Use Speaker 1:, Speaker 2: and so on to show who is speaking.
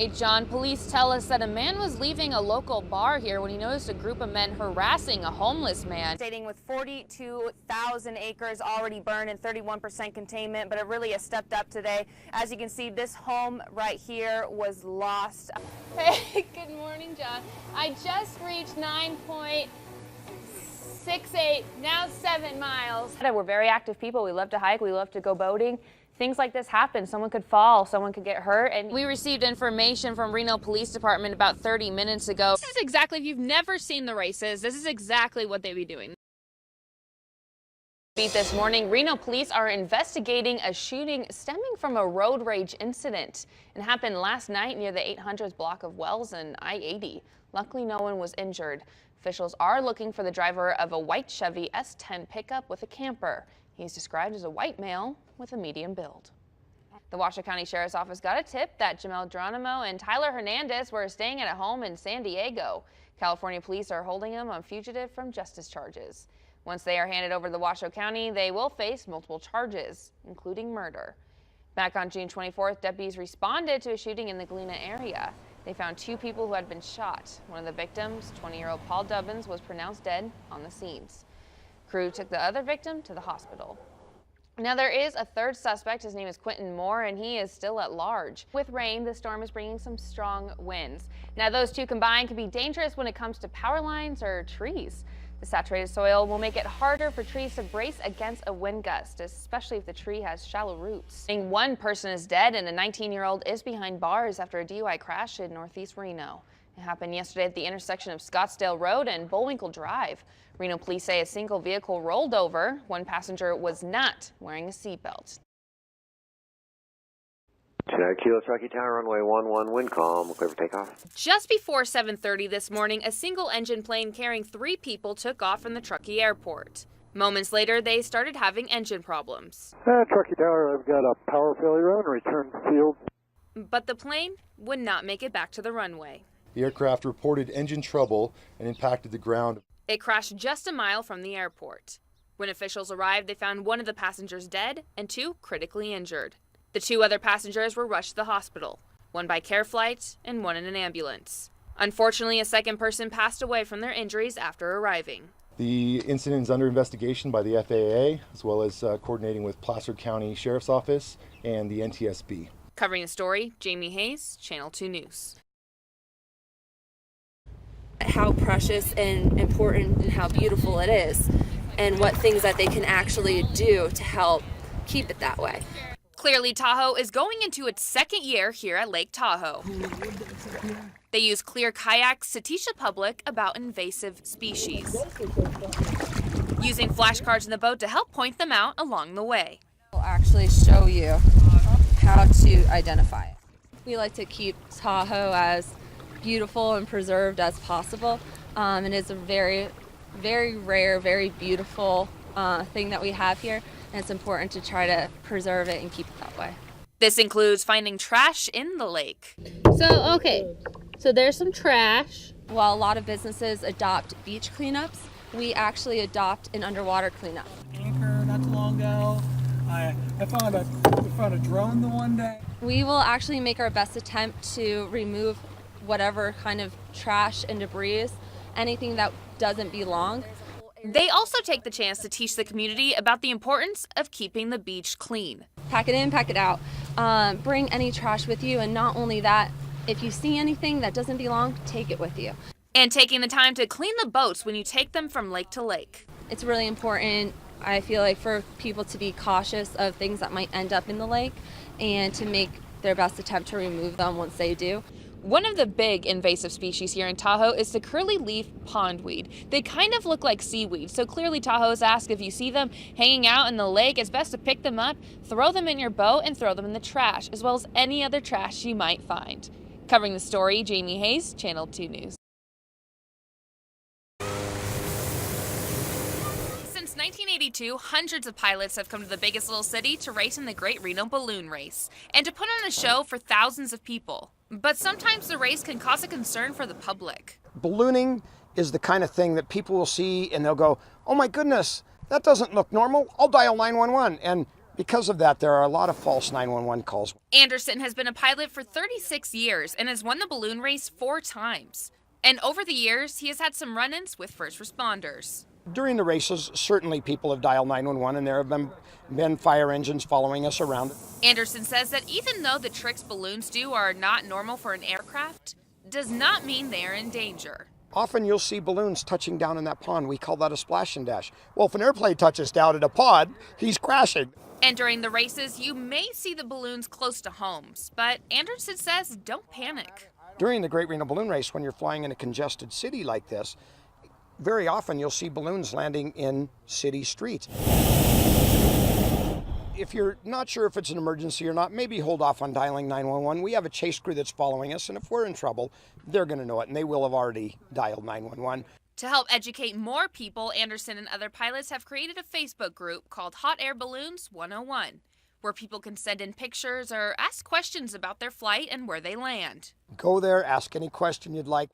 Speaker 1: Hey John, police tell us that a man was leaving a local bar here when he noticed a group of men harassing a homeless man. Stating with 42,000 acres already burned and 31% containment, but it really has stepped up today. As you can see, this home right here was lost. Hey, good morning, John. I just reached 9.68, now 7 miles. We're very active people. We love to hike, we love to go boating. Things like this happen. Someone could fall, someone could get hurt, and we received information from Reno Police Department about 30 minutes ago. This is exactly, if you've never seen the races, this is exactly what they'd be doing. This morning, Reno police are investigating a shooting stemming from a road rage incident. It happened last night near the 800th block of Wells and I-80. Luckily, no one was injured. Officials are looking for the driver of a white Chevy S10 pickup with a camper. He's described as a white male with a medium build. The Washoe County Sheriff's Office got a tip that Jamel Geronimo and Tyler Hernandez were staying at a home in San Diego. California police are holding them on fugitive from justice charges. Once they are handed over to the Washoe County, they will face multiple charges, including murder. Back on June 24th, deputies responded to a shooting in the Galena area. They found 2 people who had been shot. One of the victims, 20-year-old Paul Dubbins, was pronounced dead on the scenes. Crew took the other victim to the hospital. Now there is a third suspect. His name is Quentin Moore, and he is still at large. With rain, the storm is bringing some strong winds. Now those two combined can be dangerous when it comes to power lines or trees. The saturated soil will make it harder for trees to brace against a wind gust, especially if the tree has shallow roots. One person is dead and a 19-year-old is behind bars after a DUI crash in northeast Reno. It happened yesterday at the intersection of Scottsdale Road and Bullwinkle Drive. Reno police say a single vehicle rolled over. One passenger was not wearing a seatbelt.
Speaker 2: Kilo Truckee Tower, runway 11, wind calm, clear for takeoff.
Speaker 1: Just before 7:30 this morning, a single-engine plane carrying 3 people took off from the Truckee airport. Moments later, they started having engine problems.
Speaker 3: Truckee Tower, I've got a power failure on return to field.
Speaker 1: But the plane would not make it back to the runway.
Speaker 4: The aircraft reported engine trouble and impacted the ground.
Speaker 1: It crashed just a mile from the airport. When officials arrived, they found one of the passengers dead and 2 critically injured. The 2 other passengers were rushed to the hospital, one by care flight and one in an ambulance. Unfortunately, a second person passed away from their injuries after arriving.
Speaker 4: The incident is under investigation by the FAA, as well as coordinating with Placer County Sheriff's Office and the NTSB.
Speaker 1: Covering the story, Jaimie Hayes, Channel 2 News.
Speaker 5: How precious and important and how beautiful it is, and what things that they can actually do to help keep it that way.
Speaker 1: Clearly, Tahoe is going into its 2nd year here at Lake Tahoe. They use clear kayaks to teach the public about invasive species, using flashcards in the boat to help point them out along the way.
Speaker 5: We'll actually show you how to identify it. We like to keep Tahoe as beautiful and preserved as possible. And it's a very, very rare, very beautiful thing that we have here. And it's important to try to preserve it and keep it that way.
Speaker 1: This includes finding trash in the lake.
Speaker 6: So there's some trash.
Speaker 5: While a lot of businesses adopt beach cleanups, we actually adopt an underwater cleanup.
Speaker 7: Anchor not too long ago. I found a drone the one day.
Speaker 5: We will actually make our best attempt to remove whatever kind of trash and debris, anything that doesn't belong.
Speaker 1: They also take the chance to teach the community about the importance of keeping the beach clean.
Speaker 5: Pack it in, pack it out. Bring any trash with you, and not only that, if you see anything that doesn't belong, take it with you.
Speaker 1: And taking the time to clean the boats when you take them from lake to lake.
Speaker 5: It's really important, I feel like, for people to be cautious of things that might end up in the lake and to make their best attempt to remove them once they do.
Speaker 1: One of the big invasive species here in Tahoe is the curly-leaf pondweed. They kind of look like seaweed, so clearly Tahoe's asked if you see them hanging out in the lake, it's best to pick them up, throw them in your boat, and throw them in the trash, as well as any other trash you might find. Covering the story, Jaimie Hayes, Channel 2 News. Since 1982, hundreds of pilots have come to the biggest little city to race in the Great Reno Balloon Race, and to put on a show for thousands of people. But sometimes the race can cause a concern for the public.
Speaker 8: Ballooning is the kind of thing that people will see and they'll go, oh my goodness, that doesn't look normal. I'll dial 911. And Because of that, there are a lot of false 911 calls.
Speaker 1: Anderson has been a pilot for 36 years and has won the balloon race 4 times. And over the years, he has had some run-ins with first responders.
Speaker 8: During the races, certainly people have dialed 911 and there have been fire engines following us around.
Speaker 1: Anderson says that even though the tricks balloons do are not normal for an aircraft, does not mean they are in danger.
Speaker 8: Often you'll see balloons touching down in that pond. We call that a splash and dash. Well, if an airplane touches down in a pond, he's crashing.
Speaker 1: And during the races, you may see the balloons close to homes, but Anderson says don't panic.
Speaker 8: During the Great Reno Balloon Race, when you're flying in a congested city like this, very often you'll see balloons landing in city streets. If you're not sure if it's an emergency or not, maybe hold off on dialing 911. We have a chase crew that's following us, and if we're in trouble, they're going to know it, and they will have already dialed 911.
Speaker 1: To help educate more people, Anderson and other pilots have created a Facebook group called Hot Air Balloons 101, where people can send in pictures or ask questions about their flight and where they land.
Speaker 8: Go there, ask any question you'd like.